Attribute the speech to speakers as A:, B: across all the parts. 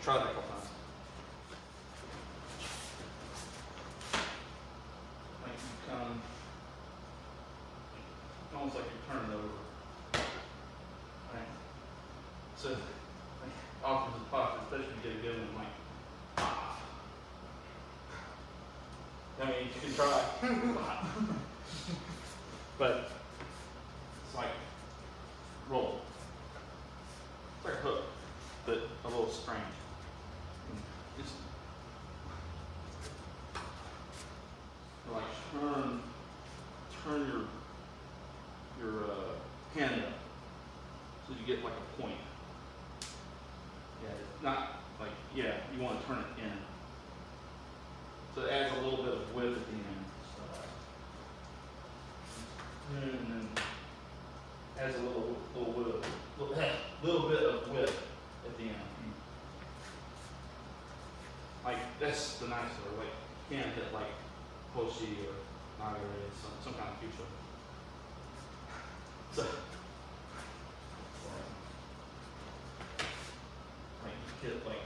A: try that a couple times. Like you come, almost like you're turning over. Right? So, like, opposite posture, especially if you get a good one, like, ah. I mean, you can try. But it's like roll. It's like a hook, but a little strange. Just like turn your hand up so you get like a point. Yeah, it's not like, yeah, you want to turn it in. So it adds a little bit of width at the end. And then adds a little width, little bit of width at the end. Like that's the nice way. Like you can't hit like Hoshi or Nagare or some kind of future. So like you hit like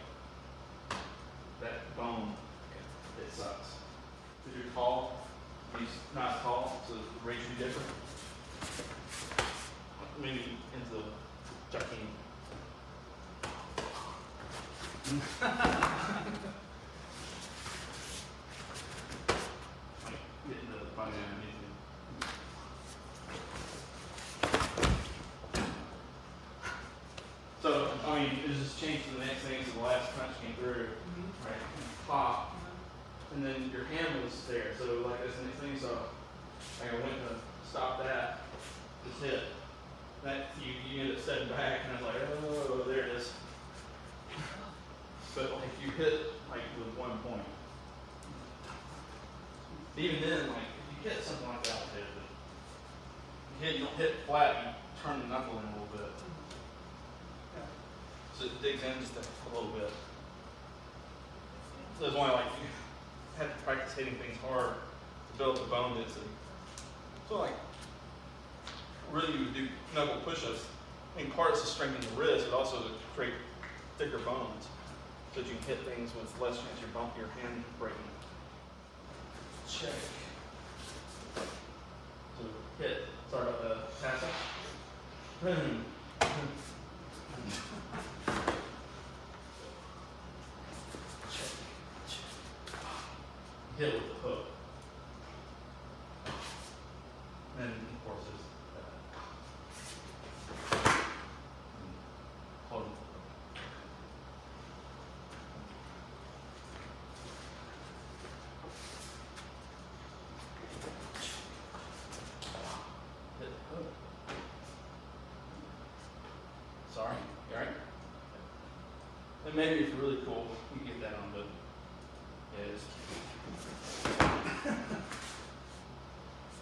A: that bone, it sucks. Because you're tall, he's not tall, so the range will be different. Maybe into the jacking. Like getting the body underneath you. So, I mean, it just changed to the next thing, so the last punch came through, right? Pop. And then your hand was there, so like that's the next thing, so like I went to stop that, just hit. That you end up stepping back, and I was like, oh, there it is. But like you hit like with 1 point. Even then, like if you hit something like that, you don't hit flat, you turn the knuckle in a little bit. So it digs in just a little bit. So that's why like you have to practice hitting things hard to build the bone density. So like really you would do knuckle push-ups. I mean, part is to strengthen the wrist, but also to create thicker bones so that you can hit things with less chance of your hand breaking. Check. So hit. Sorry about the passing. Boom. Hit with the hook. And of course there's that. Hold. Hit the hook. Sorry, you alright? And maybe if you're really cool, you can get that on, but yeah, it's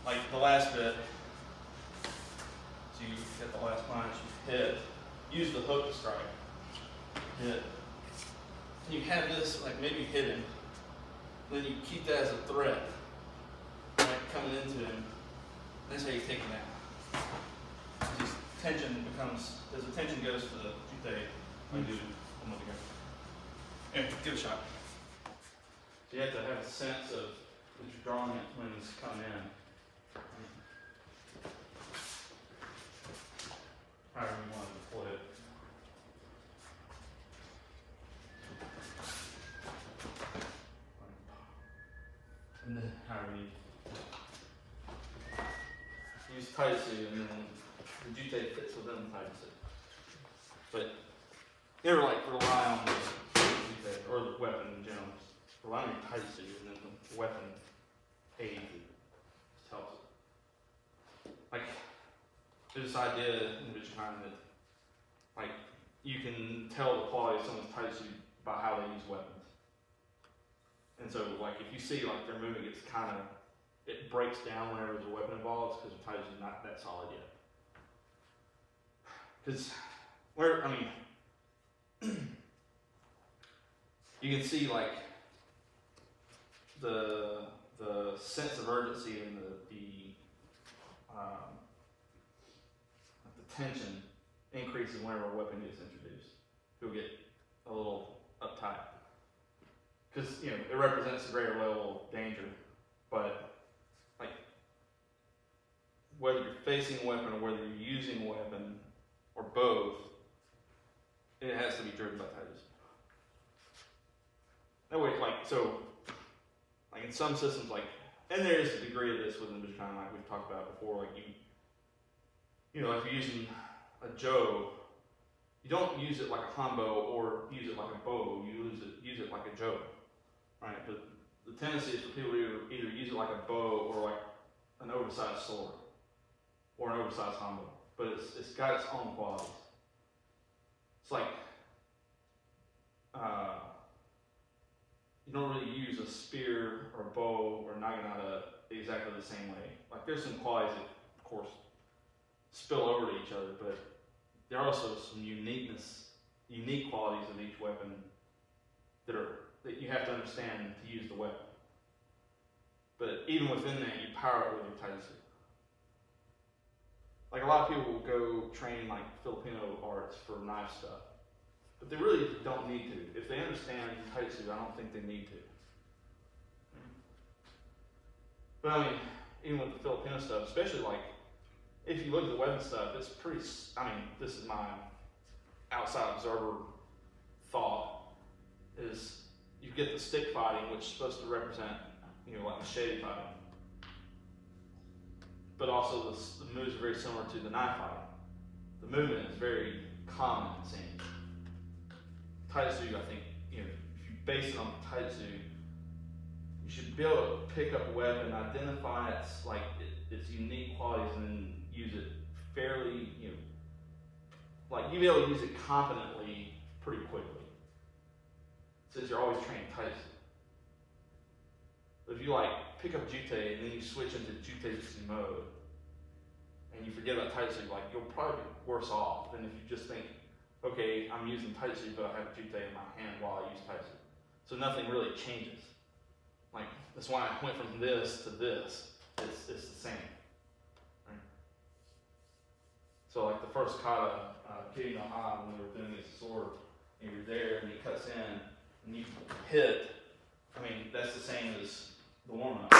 A: like the last bit, so you hit the last punch, you hit, use the hook to strike, hit. And you have this like maybe hidden, then you keep that as a threat, like coming into him. That's how you take him out. This tension becomes, as the tension goes to the jutte, I do one more again. Yeah, give it a shot. So you have to have a sense of that you're drawing it when it's coming in. However you want to deploy it. And then however you use Taijutsu, and then the jutte fits within Taijutsu. But you never like rely on the jutte or the weapon in general. Rely on your Taijutsu, and then the weapon aids it. Just helps it. Like there's this idea in Bujinkan that like you can tell the quality of someone's Taijutsu by how they use weapons. And so like if you see like their movement gets kind of, it breaks down whenever there's a weapon involved because Taijutsu is not that solid yet. Because where, I mean, you can see like the sense of urgency and the tension increases whenever a weapon gets introduced. People get a little uptight. Because, you know, it represents a greater level of danger. But, like, whether you're facing a weapon or whether you're using a weapon, or both, it has to be driven by Taijutsu. That way, like, so, like in some systems, like, and there is a degree of this within Bujinkan, like we've talked about before, like you know, if you're using a jo, you don't use it like a hanbo or use it like a bo, you use it like a jo, right? But the tendency is for people to either use it like a bow or like an oversized sword or an oversized hanbo, but it's got its own qualities. It's like, you don't really use a spear or a bow or naginata exactly the same way. Like there's some qualities that, of course, spill over to each other, but there are also some unique qualities of each weapon that you have to understand to use the weapon. But even within that, you power it with your Taijutsu. Like a lot of people will go train like Filipino arts for knife stuff. But they really don't need to. If they understand Taijutsu, I don't think they need to. But I mean, even with the Filipino stuff, especially like, if you look at the weapon stuff, it's pretty, I mean, this is my outside observer thought, is you get the stick fighting, which is supposed to represent, you know, like machete fighting. But also the moves are very similar to the knife fighting. The movement is very common, it seems. Taijutsu, I think, you know, if you base it on Taijutsu, you should be able to pick up a weapon, identify its unique qualities, and then use it fairly, you know, like you'll be able to use it competently pretty quickly, since you're always trained Taijutsu. But if you like pick up jutte and then you switch into juttejutsu mode, and you forget about Taijutsu, like you'll probably be worse off than if you just think, okay, I'm using Taijutsu, but I have jutte in my hand while I use Taijutsu. So nothing really changes. Like, that's why I went from this to this. It's the same. Right? So like the first kata, Kiri no Ha, when they were doing his sword, and you're there and he cuts in and you hit, I mean, that's the same as the warm-up.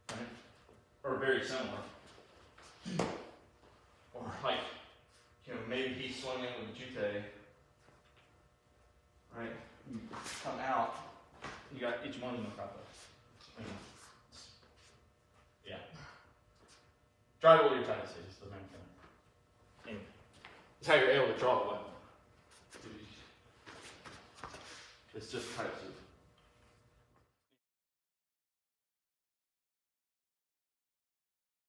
A: Right? Or very similar. Or like, you know, maybe he's swinging with jutte, right? You come out, you got each one in the kata. Yeah. Try to hold your Taijutsu is the main thing. Anyway, it's how you're able to draw the weapon. It's just Taijutsu.